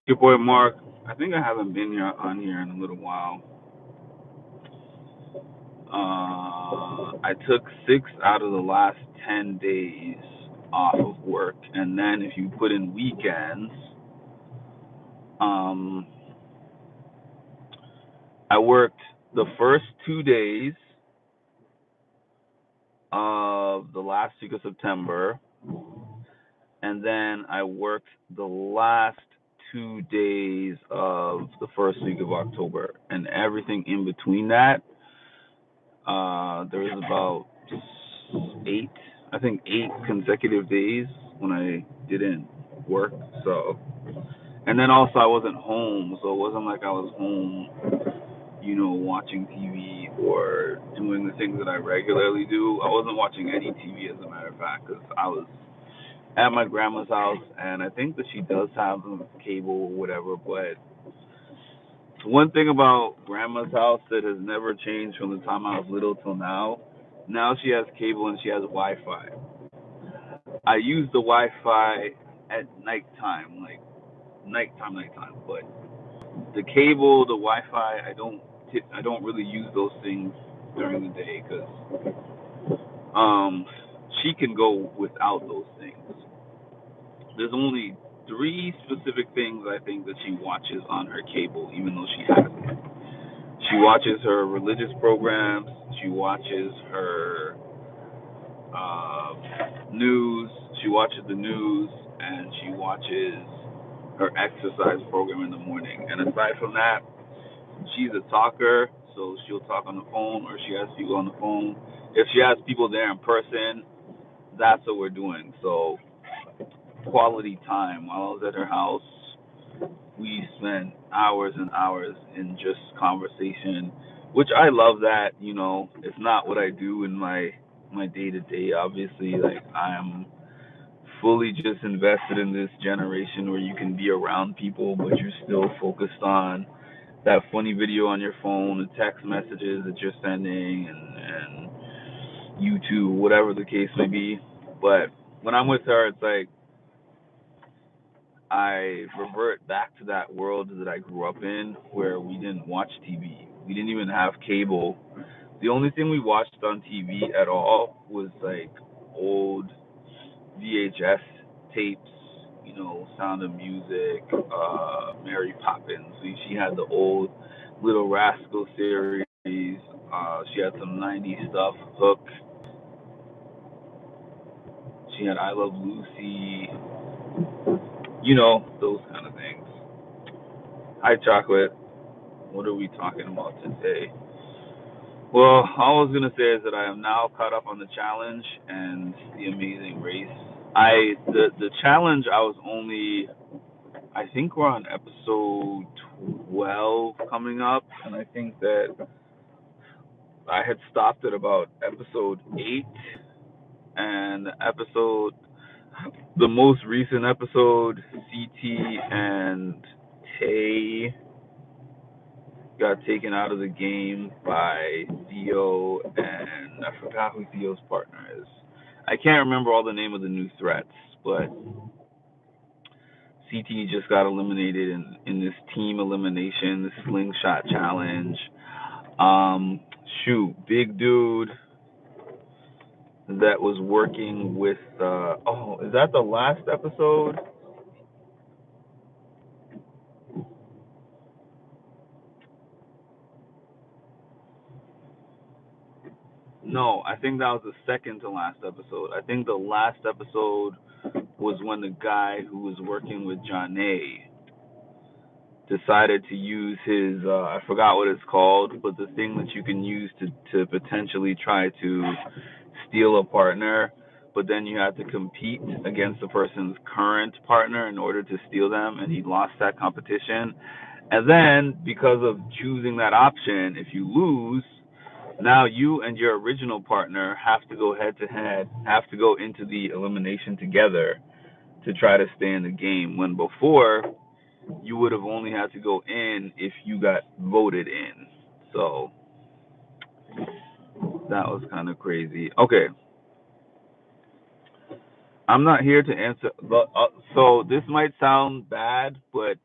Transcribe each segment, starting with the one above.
Your boy Mark. I think I haven't been here on here in a little while. I took 6 out of the last 10 days off of work, and then if you put in weekends, um, I worked the first 2 days of the last week of September, and then I worked the last 2 days of the first week of October, and everything in between that. There was about eight, I think 8 consecutive days when I didn't work. So, and then also I wasn't home, so it wasn't like I was home, watching TV or doing the things that I regularly do. I wasn't watching any TV, as a matter of fact, because I was at my grandma's house, and I think that she does have cable or whatever. But one thing about grandma's house that has never changed from the time I was little till now. Now she has cable and she has Wi-Fi. I use the Wi-Fi at nighttime, like nighttime. But the cable, the Wi-Fi, I don't really use those things during the day because um, she can go without those things. There's only three specific things I think that she watches on her cable, even though she has it. She watches her religious programs. She watches her news. She watches the news, and she watches her exercise program in the morning. And aside from that, she's a talker, so she'll talk on the phone, or she has people on the phone. If she has people there in person, that's what we're doing. So quality time. While I was at her house, we spent hours and hours in just conversation, which I love that. It's not what I do in my day to day. Obviously, like I'm fully just invested in this generation where you can be around people, but you're still focused on that funny video on your phone, the text messages that you're sending, and YouTube, whatever the case may be. But when I'm with her, it's like I revert back to that world that I grew up in where we didn't watch TV. We didn't even have cable. The only thing we watched on TV at all was like old VHS tapes, Sound of Music, Mary Poppins. She had the old Little Rascal series. She had some '90s stuff, Hook. She had I Love Lucy. Those kind of things. Hi, Chocolate. What are we talking about today? Well, all I was gonna say is that I am now caught up on the challenge and the Amazing Race. The challenge I was only, I think we're on episode 12 coming up, and I think that I had stopped at about episode 8, and the most recent episode, CT and Tay got taken out of the game by Theo, and I forgot who Theo's partner is. I can't remember all the name of the new threats, but CT just got eliminated in this team elimination, this slingshot challenge. Big dude that was working with. Is that the last episode? No, I think that was the second to last episode. I think the last episode was when the guy who was working with Janae decided to use his I forgot what it's called, but the thing that you can use to potentially try to steal a partner, but then you have to compete against the person's current partner in order to steal them, and he lost that competition. And then because of choosing that option, if you lose, now you and your original partner have to go head to head, have to go into the elimination together to try to stay in the game. When before you would have only had to go in if you got voted in. So that was kind of crazy. Okay, I'm not here to answer. So this might sound bad, but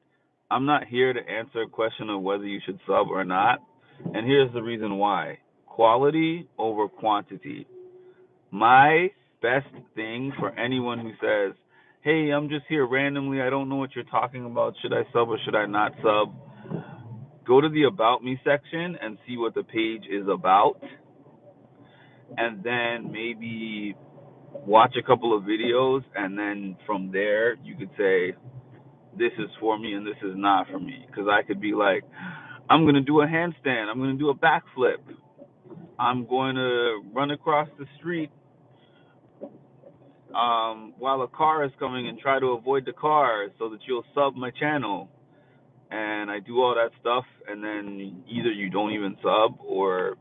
I'm not here to answer a question of whether you should sub or not. And here's the reason why: quality over quantity. My best thing for anyone who says, hey, I'm just here randomly, I don't know what you're talking about, should I sub or should I not sub? Go to the About Me section and see what the page is about, and then maybe watch a couple of videos, and then from there you could say, this is for me and this is not for me. Because I could be like, I'm going to do a handstand, I'm going to do a backflip, I'm going to run across the street while a car is coming and try to avoid the car so that you'll sub my channel. And I do all that stuff, and then either you don't even sub, or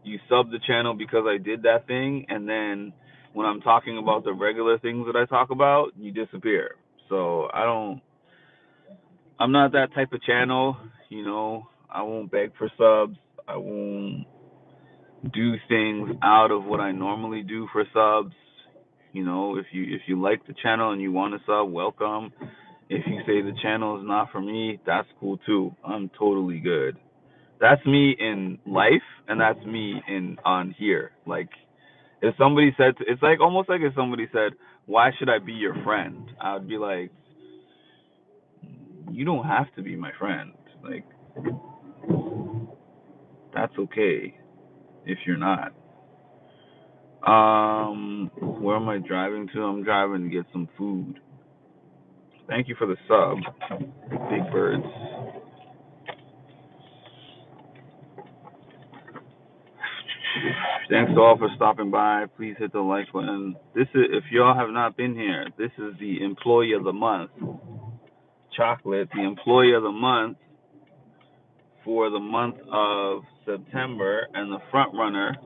you sub the channel because I did that thing, and then when I'm talking about the regular things that I talk about, you disappear. So I'm not that type of channel, you know. I won't beg for subs. I won't do things out of what I normally do for subs. You know, if you like the channel and you want to sub, welcome. If you say the channel is not for me, that's cool too. I'm totally good. That's me in life, and that's me in on here. Like, if somebody said, it's like almost like if somebody said, "Why should I be your friend?" I'd be like, "You don't have to be my friend. Like, that's okay if you're not." Where am I driving to? I'm driving to get some food. Thank you for the sub, Big Birds. Thanks to all for stopping by. Please hit the like button. This is, if y'all have not been here, this is the Employee of the Month, Chocolate, the Employee of the Month for the month of September, and the front runner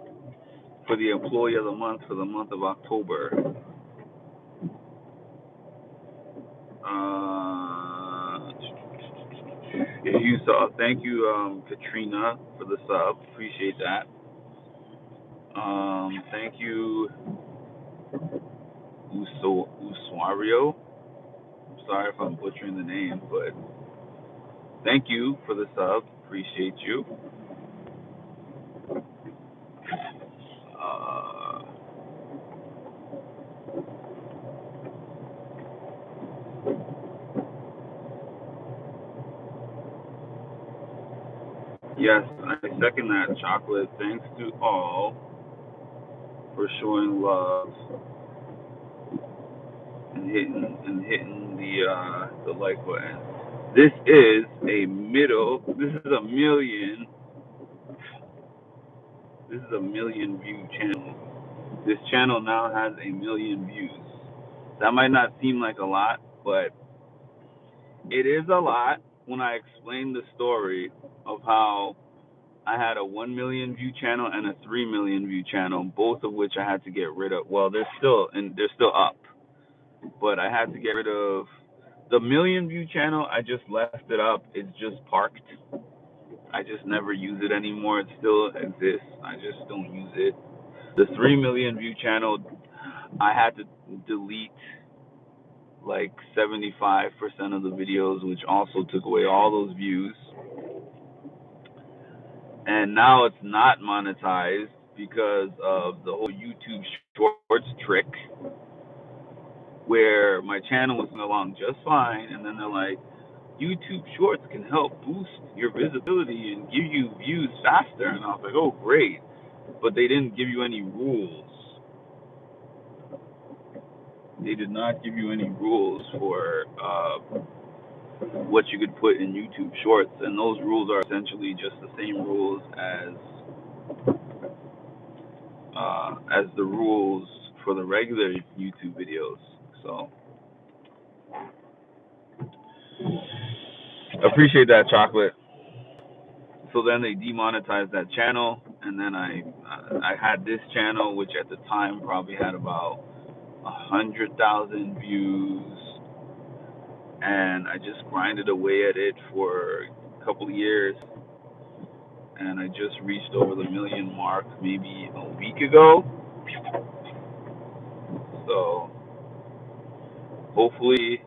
for the Employee of the Month for the month of October. If you saw, thank you, Katrina, for the sub. Appreciate that. Thank you, Usuario. Sorry if I'm butchering the name, but thank you for the sub. Appreciate you. Uh, yes, I second that, Chocolate. Thanks to all for showing love and hitting the like button. This is a middle. This is a million. This is a million view channel. This channel now has a million views. That might not seem like a lot, but it is a lot when I explain the story of how I had a 1 million view channel and a 3 million view channel, both of which I had to get rid of. Well, they're still up, but I had to get rid of the million view channel. I just left it up. It's just parked. I just never use it anymore. It still exists. I just don't use it. The 3 million view channel, I had to delete like 75% of the videos, which also took away all those views. And now it's not monetized because of the whole YouTube Shorts trick, where my channel was going along just fine, and then they're like, YouTube Shorts can help boost your visibility and give you views faster. And I was like, oh, great. But they didn't give you any rules. They did not give you any rules for what you could put in YouTube Shorts, and those rules are essentially just the same rules as the rules for the regular YouTube videos. So appreciate that, Chocolate. So then they demonetized that channel, and then I had this channel, which at the time probably had about 100,000 views, and I just grinded away at it for a couple of years, and I just reached over the million mark maybe a week ago. So hopefully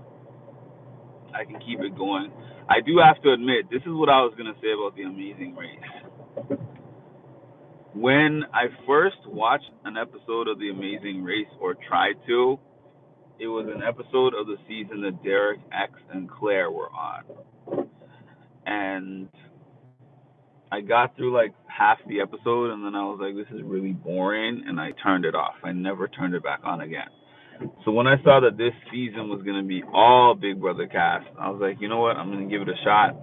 I can keep it going. I do have to admit, this is what I was gonna say about the Amazing Race. When I first watched an episode of the Amazing Race, or tried to, it was an episode of the season that Derek X and Claire were on, and I got through like half the episode, and then I was like, this is really boring, and I turned it off. I never turned it back on again. So when I saw that this season was going to be all Big Brother cast, I was like, you know what? I'm going to give it a shot.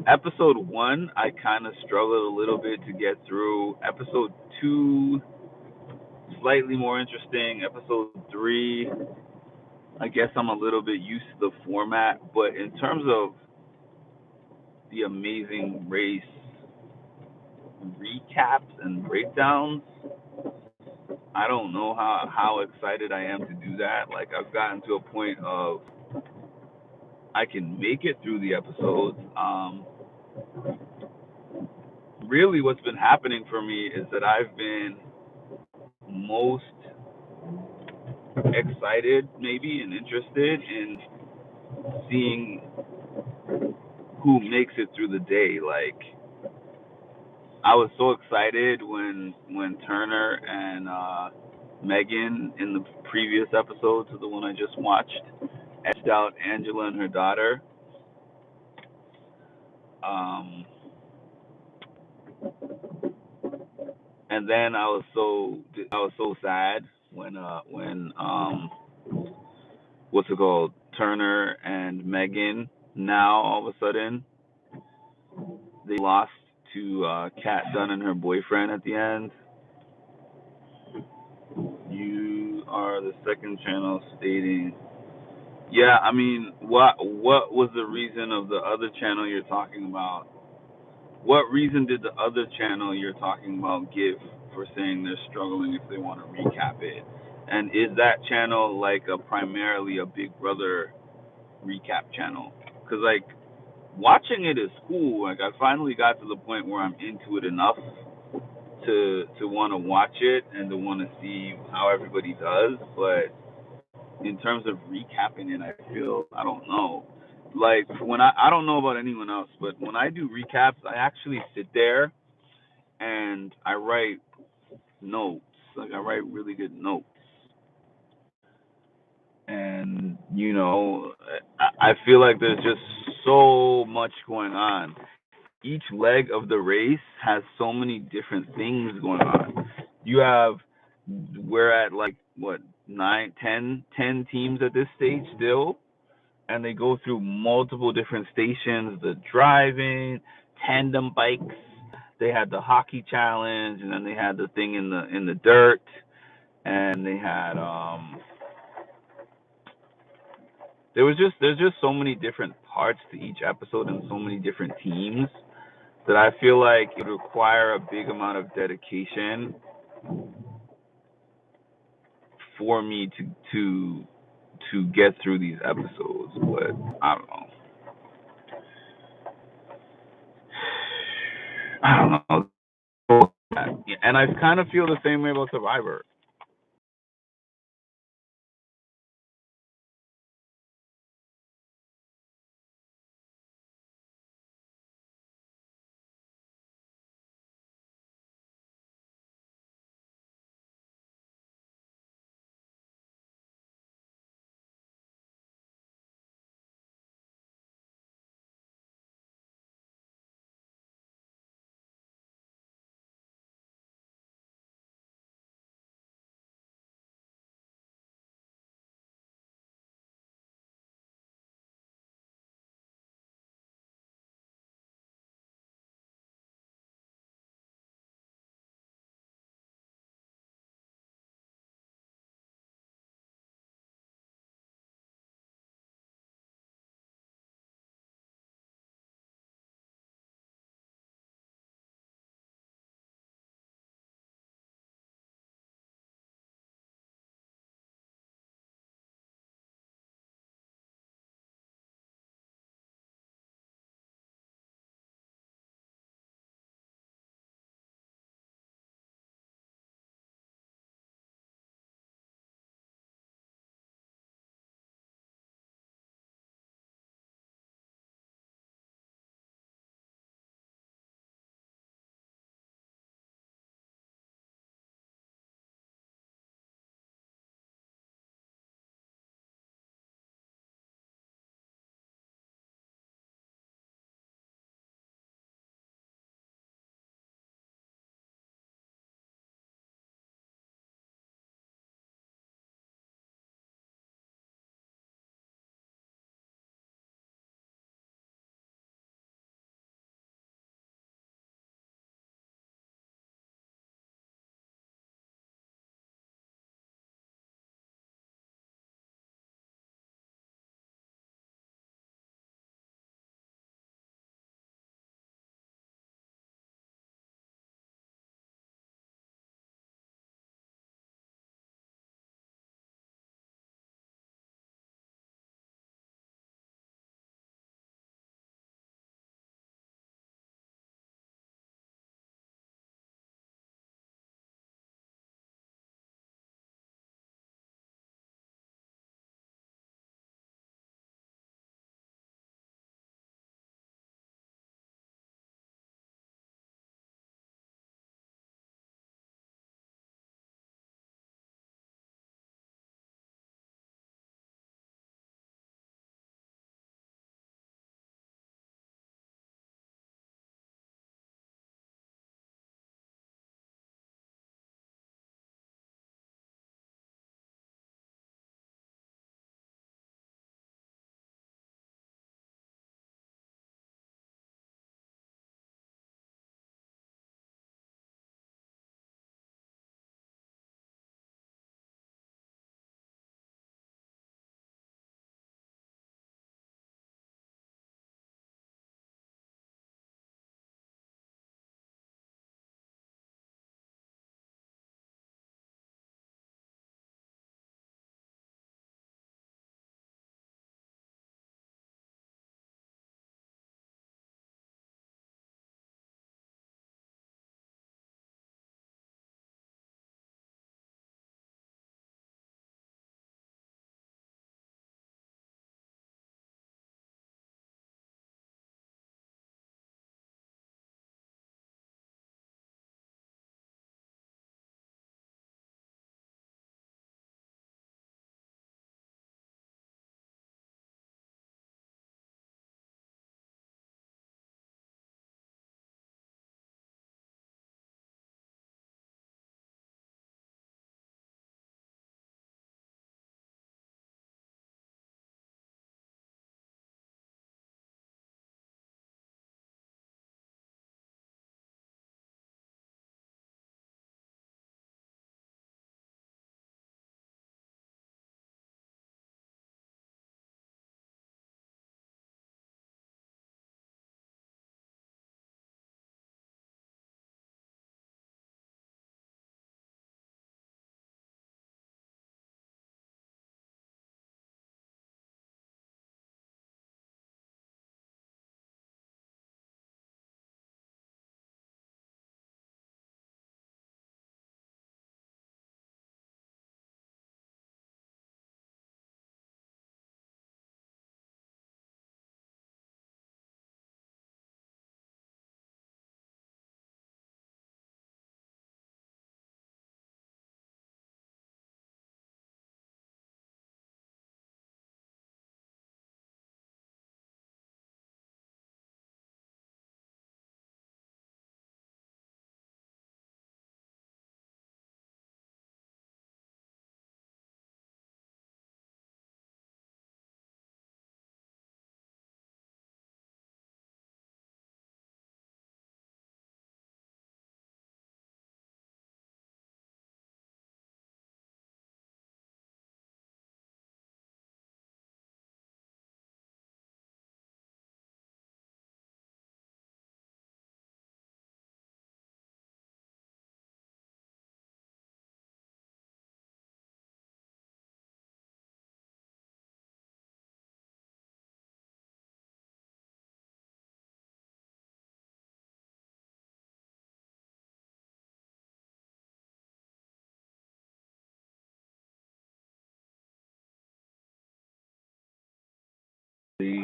Episode 1, I kind of struggled a little bit to get through. Episode 2, slightly more interesting. Episode 3, I guess I'm a little bit used to the format. But in terms of the Amazing Race recaps and breakdowns, I don't know how excited I am to do that. Like, I've gotten to a point of I can make it through the episodes. Really, what's been happening for me is that I've been most excited, maybe, and interested in seeing who makes it through the day. Like, I was so excited when Turner and Megan in the previous episode to the one I just watched etched out Angela and her daughter. Um, and then I was so sad when what's it called, Turner and Megan, now all of a sudden they lost to Kat Dunn and her boyfriend at the end. You are the second channel stating, yeah. I mean, what was the reason of the other channel you're talking about? What reason did the other channel you're talking about give for saying they're struggling if they want to recap it? And is that channel like primarily a Big Brother recap channel? Because like watching it is cool. Like I finally got to the point where I'm into it enough to want to watch it and to want to see how everybody does. But in terms of recapping it, I feel I don't know. Like when I don't know about anyone else, but when I do recaps, I actually sit there and I write notes. Like I write really good notes. And I feel like there's just so much going on. Each leg of the race has so many different things going on. You have We're at like what, 9, 10 teams at this stage still, and they go through multiple different stations. The driving, tandem bikes. They had the hockey challenge, and then they had the thing in the dirt, and they had there's just so many different parts to each episode and so many different teams that I feel like it would require a big amount of dedication for me to get through these episodes. But I don't know. I don't know. And I kind of feel the same way about Survivor.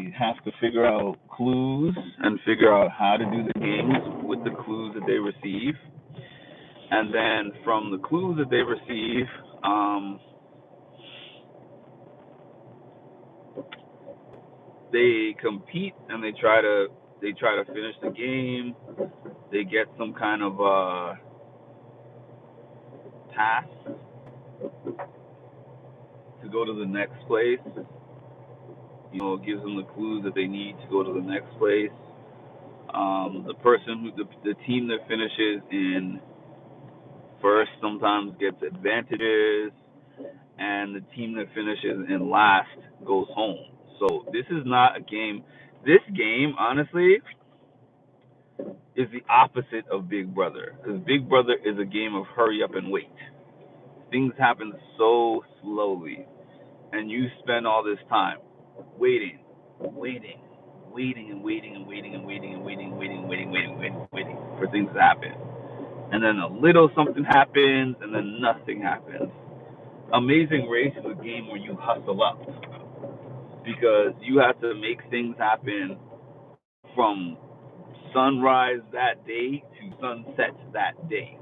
they have to figure out clues and figure out how to do the games with the clues that they receive. And then from the clues that they receive, they compete and they try to finish the game. They get some kind of task to go to the next place. It gives them the clues that they need to go to the next place. The team that finishes in first sometimes gets advantages, and the team that finishes in last goes home. So this is not a game. This game, honestly, is the opposite of Big Brother, because Big Brother is a game of hurry up and wait. Things happen so slowly, and you spend all this time waiting, waiting, waiting, and waiting, and waiting, and waiting, and waiting, waiting, waiting, waiting, waiting, waiting for things to happen. And then a little something happens, and then nothing happens. Amazing Race is a game where you hustle up because you have to make things happen from sunrise that day to sunset that day.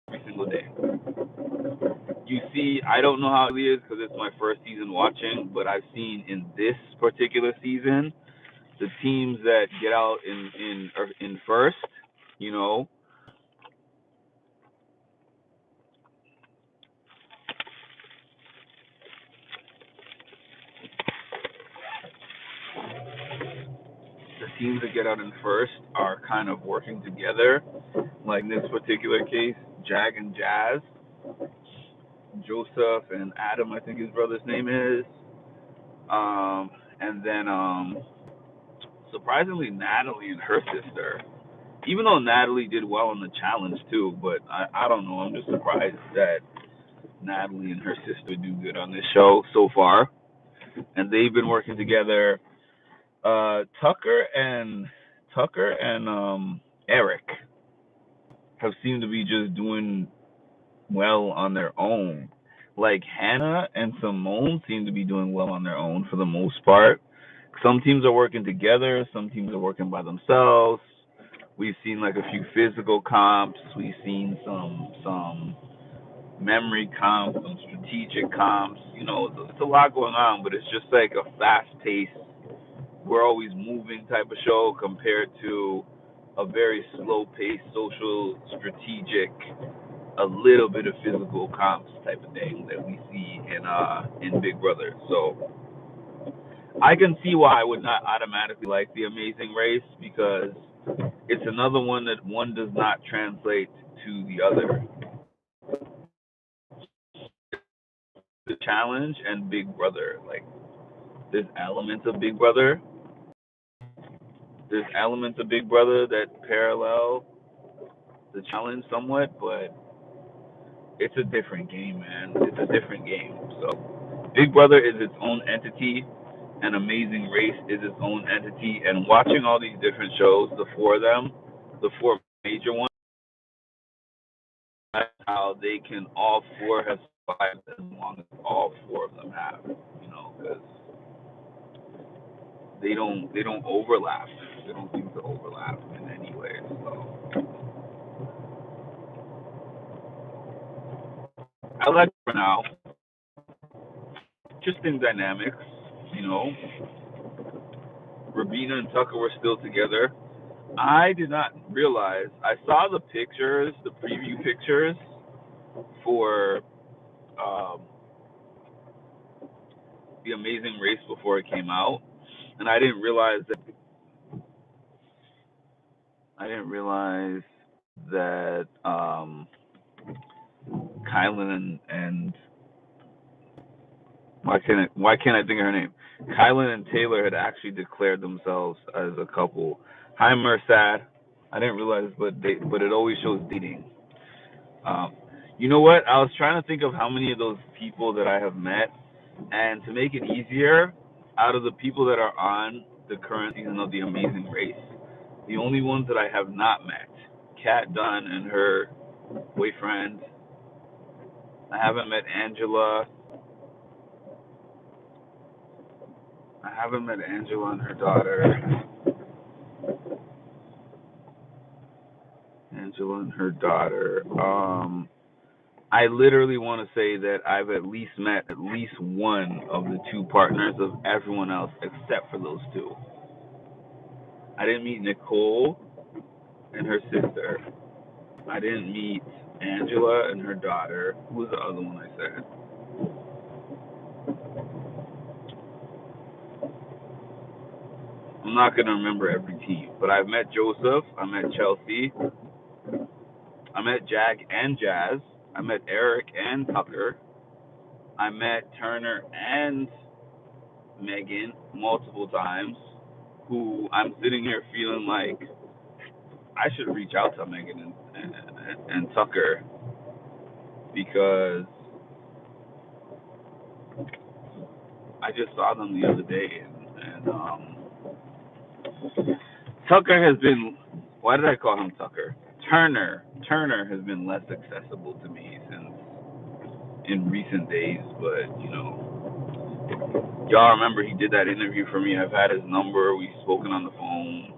Every single day. You see, I don't know how it is because it's my first season watching, but I've seen in this particular season the teams that get out in first, you know, the teams that get out in first are kind of working together. Like in this particular case, Jag and Jazz, Joseph and Adam, I think his brother's name is. And then surprisingly, Natalie and her sister. Even though Natalie did well in the challenge too, but I don't know. I'm just surprised that Natalie and her sister do good on this show so far, and they've been working together. Tucker and Eric have seemed to be just doing well on their own. Like Hannah and Simone seem to be doing well on their own for the most part. Some teams are working together, some teams are working by themselves. We've seen like a few physical comps. We've seen some memory comps, some strategic comps. It's a lot going on, but it's just like a fast paced, we're always moving type of show compared to a very slow paced, social, strategic, a little bit of physical comps type of thing that we see in Big Brother. So I can see why I would not automatically like The Amazing Race, because it's another one that one does not translate to the other. The challenge and Big Brother, like there's elements of Big Brother. There's elements of Big Brother that parallel the challenge somewhat, but it's a different game, man. It's a different game. So Big Brother is its own entity, and Amazing Race is its own entity. And watching all these different shows, the four of them, the four major ones, that's how they can all four have survived as long as all four of them have, because they don't overlap. They don't seem to overlap in any way. So I like it for now. Interesting dynamics, you know. Rabina and Tucker were still together. I did not realize. I saw the pictures, the preview pictures for um, the Amazing Race before it came out, and I didn't realize that. Kylan and why can't I think of her name? Kylan and Taylor had actually declared themselves as a couple. Hi, Mersad. I didn't realize, but it always shows dating. Um, you know what? I was trying to think of how many of those people that I have met, and to make it easier, out of the people that are on the current season of The Amazing Race, the only ones that I have not met, Kat Dunn and her boyfriend. I haven't met Angela. I haven't met Angela and her daughter. Angela and her daughter. I literally want to say that I've at least met at least one of the two partners of everyone else except for those two. I didn't meet Nicole and her sister. I didn't meet Angela and her daughter. Who was the other one I said? I'm not going to remember every team, but I've met Joseph. I met Chelsea. I met Jag and Jazz. I met Eric and Tucker. I met Turner and Megan multiple times, who I'm sitting here feeling like I should reach out to Megan and Tucker because I just saw them the other day, and Tucker has been. Why did I call him Tucker? Turner has been less accessible to me since in recent days, but y'all remember he did that interview for me. I've had his number. We've spoken on the phone.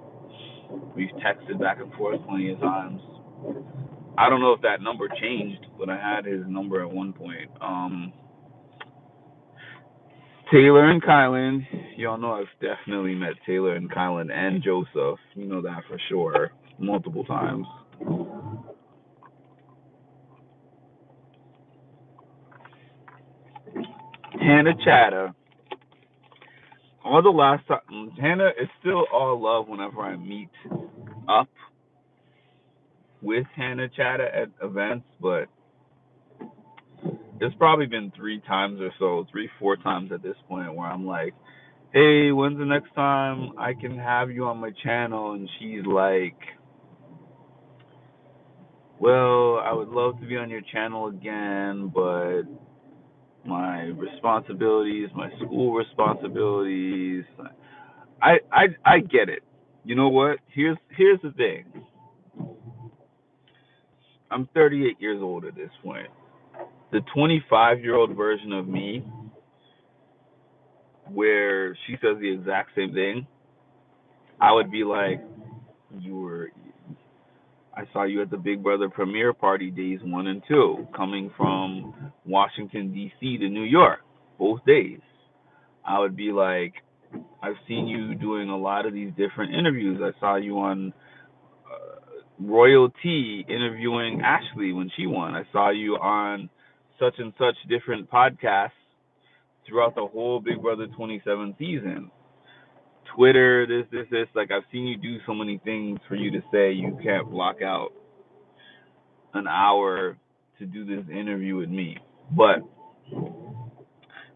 We've texted back and forth plenty of times. I don't know if that number changed, but I had his number at one point. Taylor and Kylan, y'all know I've definitely met Taylor and Kylan and Joseph. You know that for sure, multiple times. Hannah Chatter. All the last time, Hannah is still all love whenever I meet up with Hannah Chatter at events, but it's probably been 3 times or so, 4 times at this point where I'm like, hey, when's the next time I can have you on my channel? And she's like, well, I would love to be on your channel again, but my responsibilities, my school responsibilities. I get it. You know what? Here's the thing. I'm 38 years old at this point. The 25-year-old version of me, where she says the exact same thing, I would be like, I saw you at the Big Brother premiere party days 1 and 2, coming from Washington, D.C. to New York, both days. I would be like, I've seen you doing a lot of these different interviews. I saw you on Royalty interviewing Ashley when she won. I saw you on such and such different podcasts throughout the whole Big Brother 27 season. Twitter, this. Like, I've seen you do so many things for you to say you can't block out an hour to do this interview with me. But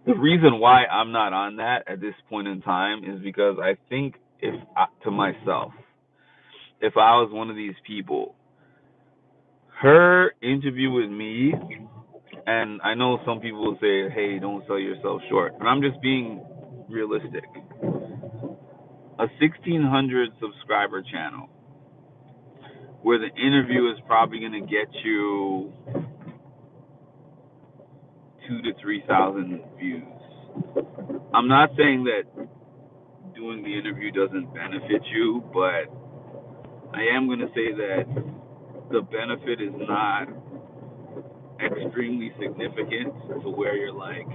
the reason why I'm not on that at this point in time is because I think to myself, if I was one of these people, her interview with me, and I know some people will say, hey, don't sell yourself short, and I'm just being realistic. A 1,600 subscriber channel where the interview is probably going to get you 2,000 to 3,000 views. I'm not saying that doing the interview doesn't benefit you, but I am going to say that the benefit is not extremely significant to where you're like,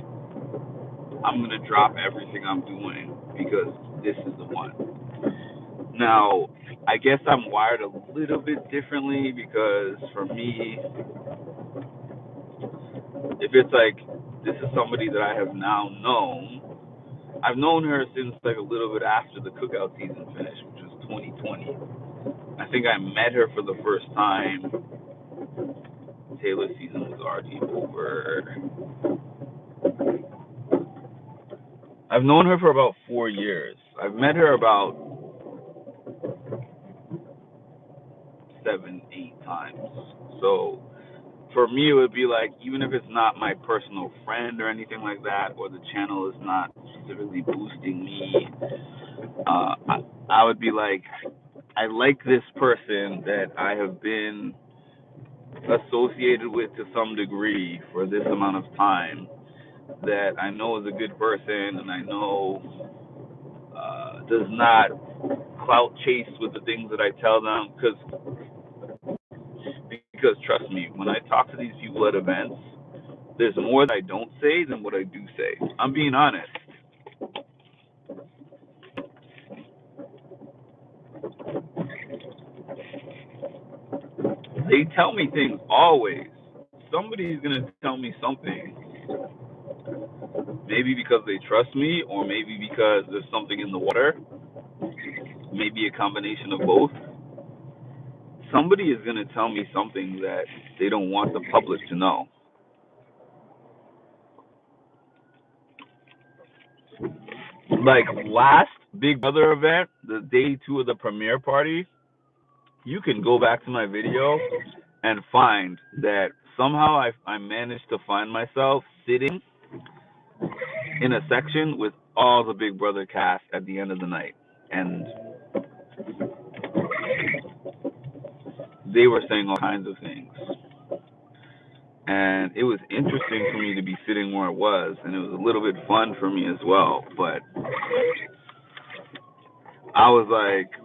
I'm going to drop everything I'm doing because this is the one. Now, I guess I'm wired a little bit differently because for me, if it's like, this is somebody that I have now known, I've known her since like a little bit after the cookout season finished, which was 2020. I think I met her for the first time. Taylor's season was already over. I've known her for about 4 years. I've met her about 7, 8 times. So for me, it would be like, even if it's not my personal friend or anything like that, or the channel is not specifically boosting me, I would be like, I like this person that I have been associated with to some degree for this amount of time that I know is a good person and I know does not clout chase with the things that I tell them because trust me, when I talk to these people at events, there's more that I don't say than what I do say. I'm being honest. They tell me things always. Somebody's gonna tell me something. Maybe because they trust me, or maybe because there's something in the water. Maybe a combination of both. Somebody is gonna tell me something that they don't want the public to know. Like last Big Brother event, the day two of the premiere party, you can go back to my video and find that somehow I managed to find myself sitting in a section with all the Big Brother cast at the end of the night. And they were saying all kinds of things. And it was interesting for me to be sitting where I was, and it was a little bit fun for me as well. But I was like,